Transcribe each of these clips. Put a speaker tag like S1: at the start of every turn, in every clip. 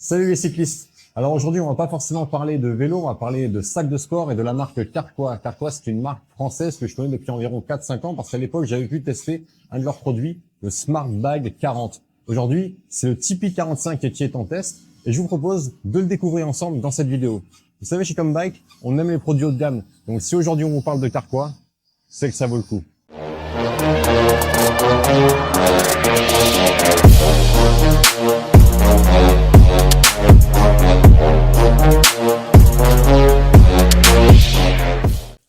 S1: Salut les cyclistes. Alors aujourd'hui, on va pas forcément parler de vélo, on va parler de sacs de sport et de la marque Carquois. Carquois, c'est une marque française que je connais depuis environ 4-5 ans parce qu'à l'époque, j'avais pu tester un de leurs produits, le Smart Bag 40. Aujourd'hui, c'est le Tipeee 45 qui est en test et je vous propose de le découvrir ensemble dans cette vidéo. Vous savez, chez Combike, on aime les produits haut de gamme. Donc si aujourd'hui on vous parle de Carquois, c'est que ça vaut le coup.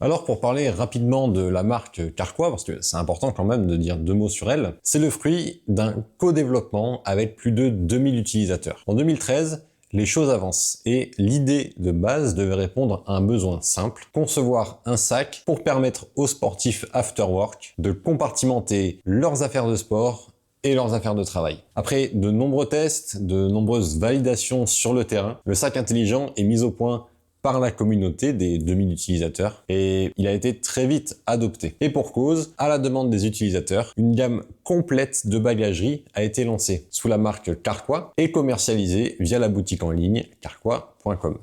S1: Alors pour parler rapidement de la marque Carquois, parce que c'est important quand même de dire deux mots sur elle, c'est le fruit d'un co-développement avec plus de 2000 utilisateurs. En 2013, les choses avancent et l'idée de base devait répondre à un besoin simple, concevoir un sac pour permettre aux sportifs after work de compartimenter leurs affaires de sport et leurs affaires de travail. Après de nombreux tests, de nombreuses validations sur le terrain, le sac intelligent est mis au point par la communauté des 2000 utilisateurs et il a été très vite adopté. Et pour cause, à la demande des utilisateurs, une gamme complète de bagagerie a été lancée sous la marque Carquois et commercialisée via la boutique en ligne carquois.com.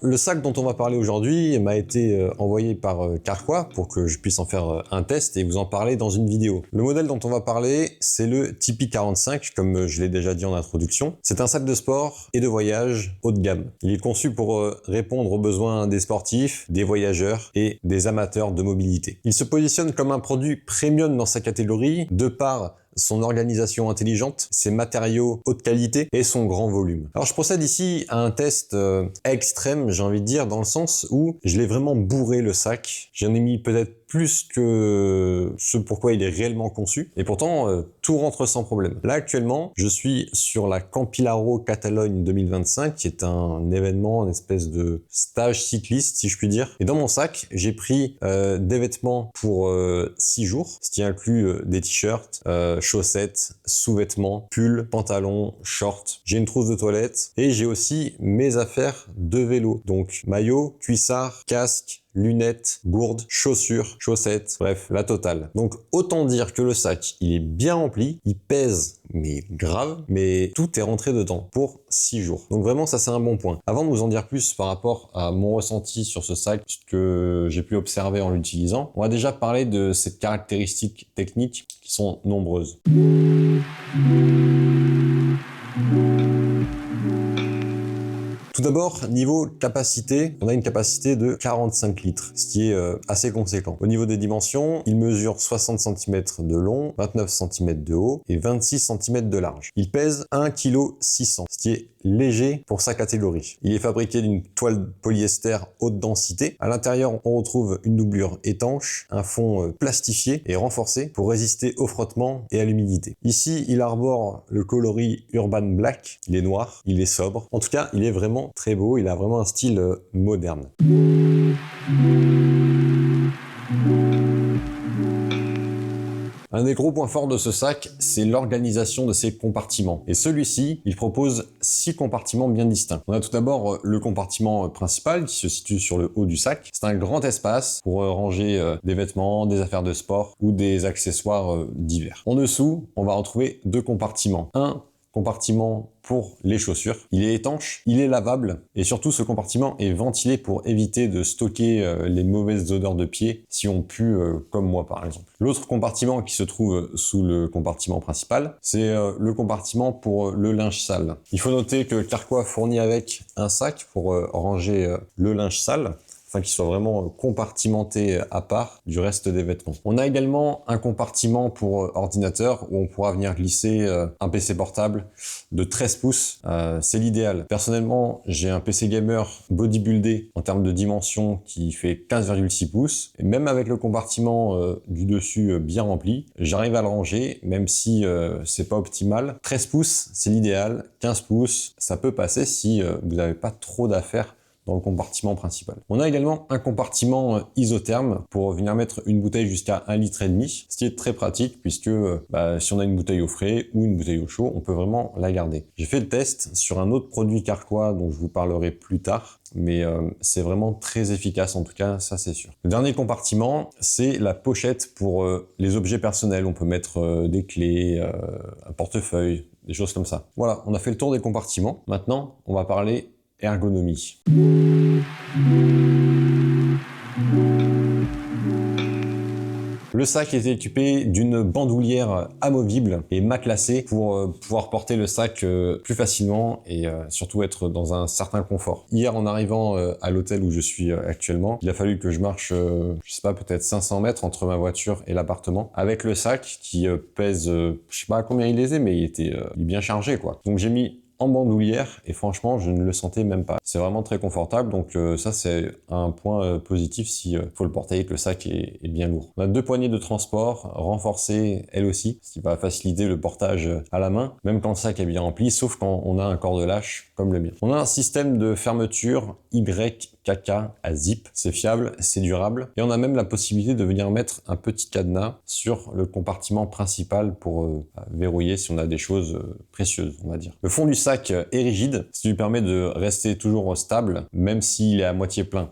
S1: Le sac dont on va parler aujourd'hui m'a été envoyé par Carquois pour que je puisse en faire un test et vous en parler dans une vidéo. Le modèle dont on va parler, c'est le Tipeee 45, comme je l'ai déjà dit en introduction. C'est un sac de sport et de voyage haut de gamme. Il est conçu pour répondre aux besoins des sportifs, des voyageurs et des amateurs de mobilité. Il se positionne comme un produit premium dans sa catégorie de par son organisation intelligente, ses matériaux haute qualité et son grand volume. Alors je procède ici à un test extrême, j'ai envie de dire, dans le sens où je l'ai vraiment bourré le sac. J'en ai mis peut-être plus que ce pourquoi il est réellement conçu. Et pourtant, tout rentre sans problème. Là, actuellement, je suis sur la Campilaro Catalogne 2025, qui est un événement, une espèce de stage cycliste, si je puis dire. Et dans mon sac, j'ai pris des vêtements pour 6 jours, ce qui inclut des t-shirts, chaussettes, sous-vêtements, pulls, pantalons, shorts. J'ai une trousse de toilette et j'ai aussi mes affaires de vélo. Donc, maillot, cuissard, casque, lunettes, gourdes, chaussures, chaussettes, bref, la totale. Donc autant dire que le sac, il est bien rempli, il pèse, mais grave, mais tout est rentré dedans pour 6 jours. Donc vraiment, ça c'est un bon point. Avant de vous en dire plus par rapport à mon ressenti sur ce sac, ce que j'ai pu observer en l'utilisant, on va déjà parler de ses caractéristiques techniques qui sont nombreuses. Tout d'abord, niveau capacité, on a une capacité de 45 litres, ce qui est assez conséquent. Au niveau des dimensions, il mesure 60 cm de long, 29 cm de haut et 26 cm de large. Il pèse 1,6 kg, ce qui est léger pour sa catégorie. Il est fabriqué d'une toile polyester haute densité. À l'intérieur, on retrouve une doublure étanche, un fond plastifié et renforcé pour résister au frottement et à l'humidité. Ici, il arbore le coloris Urban Black. Il est noir, il est sobre. En tout cas, il est vraiment très beau. Il a vraiment un style moderne. Un des gros points forts de ce sac, c'est l'organisation de ses compartiments. Et celui-ci, il propose 6 compartiments bien distincts. On a tout d'abord le compartiment principal qui se situe sur le haut du sac. C'est un grand espace pour ranger des vêtements, des affaires de sport ou des accessoires divers. En dessous, on va retrouver 2 compartiments. Un compartiment pour les chaussures. Il est étanche, il est lavable et surtout ce compartiment est ventilé pour éviter de stocker les mauvaises odeurs de pied si on pue comme moi par exemple. L'autre compartiment qui se trouve sous le compartiment principal, c'est le compartiment pour le linge sale. Il faut noter que Carquois fournit avec un sac pour ranger le linge sale, afin qu'il soit vraiment compartimenté à part du reste des vêtements. On a également un compartiment pour ordinateur où on pourra venir glisser un PC portable de 13 pouces. C'est l'idéal. Personnellement, j'ai un PC gamer bodybuildé en termes de dimension qui fait 15,6 pouces. Et même avec le compartiment du dessus bien rempli, j'arrive à le ranger, même si c'est pas optimal. 13 pouces, c'est l'idéal. 15 pouces, ça peut passer si vous n'avez pas trop d'affaires dans le compartiment principal. On a également un compartiment isotherme pour venir mettre une bouteille jusqu'à 1,5 litre, ce qui est très pratique puisque si on a une bouteille au frais ou une bouteille au chaud, on peut vraiment la garder. J'ai fait le test sur un autre produit Carquois dont je vous parlerai plus tard, mais c'est vraiment très efficace, en tout cas, ça c'est sûr. Le dernier compartiment, c'est la pochette pour les objets personnels. On peut mettre des clés, un portefeuille, des choses comme ça. Voilà, on a fait le tour des compartiments. Maintenant, on va parler ergonomie. Le sac est équipé d'une bandoulière amovible et matelassée pour pouvoir porter le sac plus facilement et surtout être dans un certain confort. Hier, en arrivant à l'hôtel où je suis actuellement, il a fallu que je marche, je sais pas, peut-être 500 mètres entre ma voiture et l'appartement avec le sac qui pèse, je sais pas à combien il est, mais il est bien chargé, quoi. Donc j'ai mis en bandoulière et franchement je ne le sentais même pas. C'est vraiment très confortable, donc ça c'est un point positif si faut le porter et que le sac est bien lourd. On a 2 poignées de transport renforcées elles aussi, ce qui va faciliter le portage à la main, même quand le sac est bien rempli, sauf quand on a un cordelage comme le mien. On a un système de fermeture YKK à zip, c'est fiable, c'est durable, et on a même la possibilité de venir mettre un petit cadenas sur le compartiment principal pour verrouiller si on a des choses précieuses, on va dire. Le fond du sac est rigide, ce qui lui permet de rester toujours stable, même s'il est à moitié plein.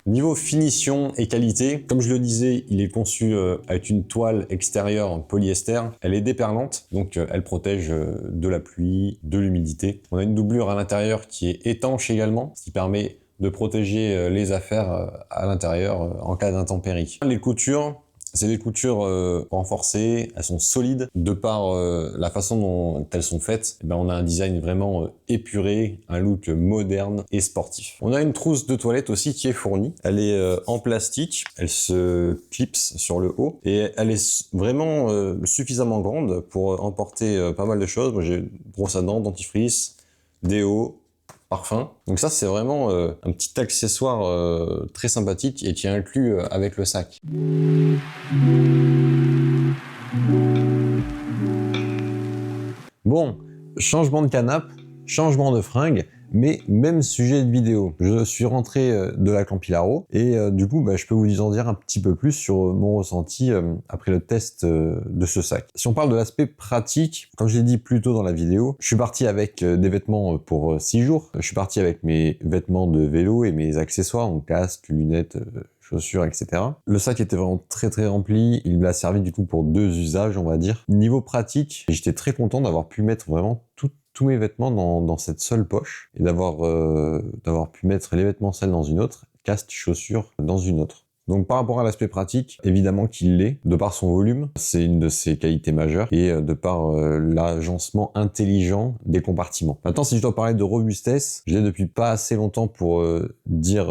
S1: Niveau finition et qualité, comme je le disais, il est conçu avec une toile extérieure en polyester. Elle est déperlante, donc elle protège de la pluie, de l'humidité. On a une doublure à l'intérieur qui est étanche également, ce qui permet de protéger les affaires à l'intérieur en cas d'intempérie. Les coutures, c'est des coutures renforcées, elles sont solides. De par la façon dont elles sont faites, on a un design vraiment épuré, un look moderne et sportif. On a une trousse de toilette aussi qui est fournie. Elle est en plastique, elle se clipse sur le haut et elle est vraiment suffisamment grande pour emporter pas mal de choses. Moi j'ai brosse à dents, dentifrice, déo, parfum. Donc ça c'est vraiment un petit accessoire très sympathique et qui est inclus avec le sac. Bon, changement de canapé, changement de fringues, mais même sujet de vidéo. Je suis rentré de la Campilaro et du coup je peux vous en dire un petit peu plus sur mon ressenti après le test de ce sac. Si on parle de l'aspect pratique, comme je l'ai dit plus tôt dans la vidéo, je suis parti avec des vêtements pour 6 jours. Je suis parti avec mes vêtements de vélo et mes accessoires, donc casque, lunettes, chaussures, etc. Le sac était vraiment très rempli. Il m'a servi du coup pour 2 usages, on va dire. Niveau pratique, j'étais très content d'avoir pu mettre vraiment tous mes vêtements dans cette seule poche et d'avoir pu mettre les vêtements sales dans une autre, casque, chaussures dans une autre. Donc par rapport à l'aspect pratique, évidemment qu'il l'est, de par son volume, c'est une de ses qualités majeures, et de par l'agencement intelligent des compartiments. Maintenant, si je dois parler de robustesse, je l'ai depuis pas assez longtemps pour dire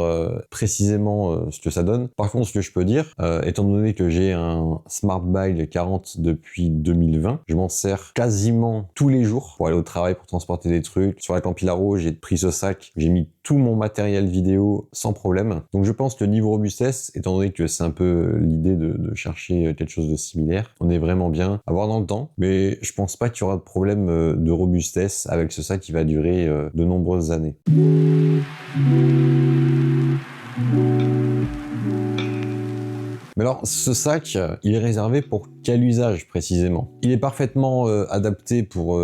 S1: précisément ce que ça donne. Par contre, ce que je peux dire, étant donné que j'ai un Smart Bike 40 depuis 2020, je m'en sers quasiment tous les jours pour aller au travail, pour transporter des trucs. Sur la Campilaro, j'ai pris ce sac, j'ai mis tout mon matériel vidéo sans problème. Donc je pense que niveau robustesse, étant donné que c'est un peu l'idée de chercher quelque chose de similaire, on est vraiment bien à voir dans le temps, mais je pense pas qu'il y aura de problème de robustesse avec ce sac qui va durer de nombreuses années. Mais alors, ce sac, il est réservé pour quel usage précisément? Il est parfaitement adapté pour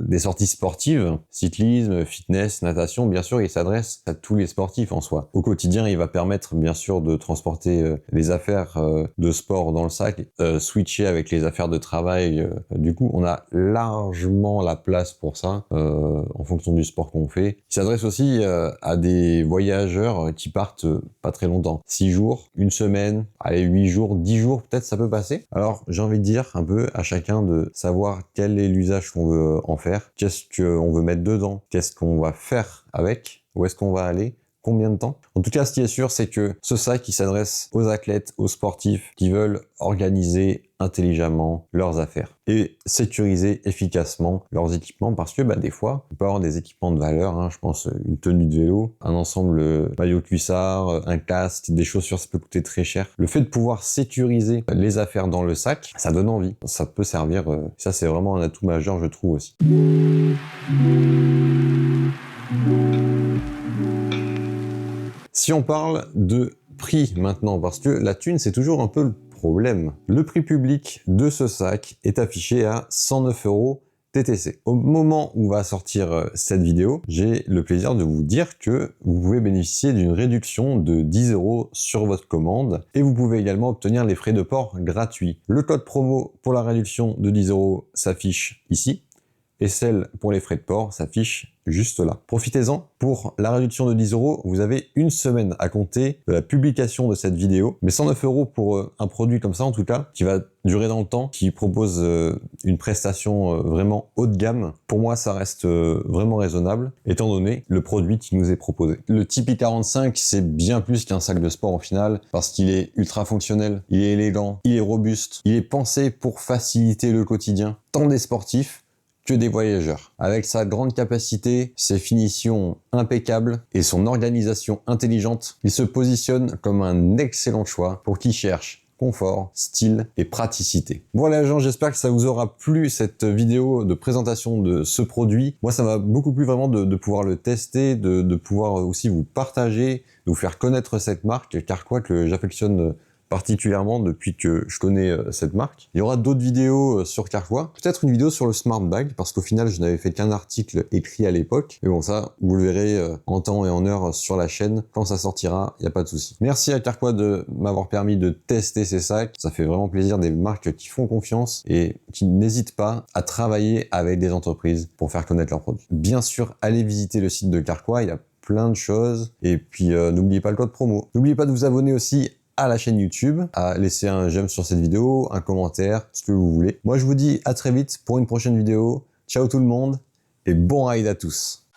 S1: des sorties sportives, cyclisme, fitness, natation, bien sûr, il s'adresse à tous les sportifs en soi. Au quotidien, il va permettre bien sûr de transporter les affaires de sport dans le sac, switcher avec les affaires de travail. Du coup, on a largement la place pour ça, en fonction du sport qu'on fait. Il s'adresse aussi à des voyageurs qui partent pas très longtemps. 6 jours, 1 semaine, allez, 8 jours, 10 jours, peut-être ça peut passer. Alors, j'ai envie de dire un peu à chacun de savoir quel est l'usage qu'on veut en faire, qu'est-ce qu'on veut mettre dedans, qu'est-ce qu'on va faire avec, où est-ce qu'on va aller, combien de temps? En tout cas, ce qui est sûr, c'est que ce sac, il s'adresse aux athlètes, aux sportifs qui veulent organiser intelligemment leurs affaires et sécuriser efficacement leurs équipements, parce que des fois, on peut avoir des équipements de valeur, hein, je pense une tenue de vélo, un ensemble maillot cuissard, un casque, des chaussures, ça peut coûter très cher. Le fait de pouvoir sécuriser les affaires dans le sac, ça donne envie, ça peut servir, ça c'est vraiment un atout majeur, je trouve aussi. Si on parle de prix maintenant, parce que la thune c'est toujours un peu le problème. Le prix public de ce sac est affiché à 109 € TTC. Au moment où va sortir cette vidéo, j'ai le plaisir de vous dire que vous pouvez bénéficier d'une réduction de 10 € sur votre commande et vous pouvez également obtenir les frais de port gratuits. Le code promo pour la réduction de 10 € s'affiche ici et celle pour les frais de port s'affiche juste là. Profitez-en, pour la réduction de 10 €, vous avez une semaine à compter de la publication de cette vidéo, mais 109 € pour un produit comme ça en tout cas, qui va durer dans le temps, qui propose une prestation vraiment haut de gamme, pour moi ça reste vraiment raisonnable, étant donné le produit qui nous est proposé. Le Tipeee 45, c'est bien plus qu'un sac de sport au final, parce qu'il est ultra fonctionnel, il est élégant, il est robuste, il est pensé pour faciliter le quotidien, tant des sportifs que des voyageurs. Avec sa grande capacité, ses finitions impeccables et son organisation intelligente, il se positionne comme un excellent choix pour qui cherche confort, style et praticité. Voilà les gens, j'espère que ça vous aura plu cette vidéo de présentation de ce produit. Moi ça m'a beaucoup plu vraiment de pouvoir le tester, de pouvoir aussi vous partager, de vous faire connaître cette marque, Carquois que j'affectionne particulièrement depuis que je connais cette marque. Il y aura d'autres vidéos sur Carquois, peut-être une vidéo sur le Smart Bag, parce qu'au final je n'avais fait qu'un article écrit à l'époque, mais bon ça, vous le verrez en temps et en heure sur la chaîne, quand ça sortira, il n'y a pas de souci. Merci à Carquois de m'avoir permis de tester ces sacs, ça fait vraiment plaisir, des marques qui font confiance et qui n'hésitent pas à travailler avec des entreprises pour faire connaître leurs produits. Bien sûr, allez visiter le site de Carquois, il y a plein de choses, et puis n'oubliez pas le code promo. N'oubliez pas de vous abonner aussi à la chaîne YouTube, à laisser un j'aime sur cette vidéo, un commentaire, ce que vous voulez. Moi je vous dis à très vite pour une prochaine vidéo. Ciao tout le monde et bon ride à tous.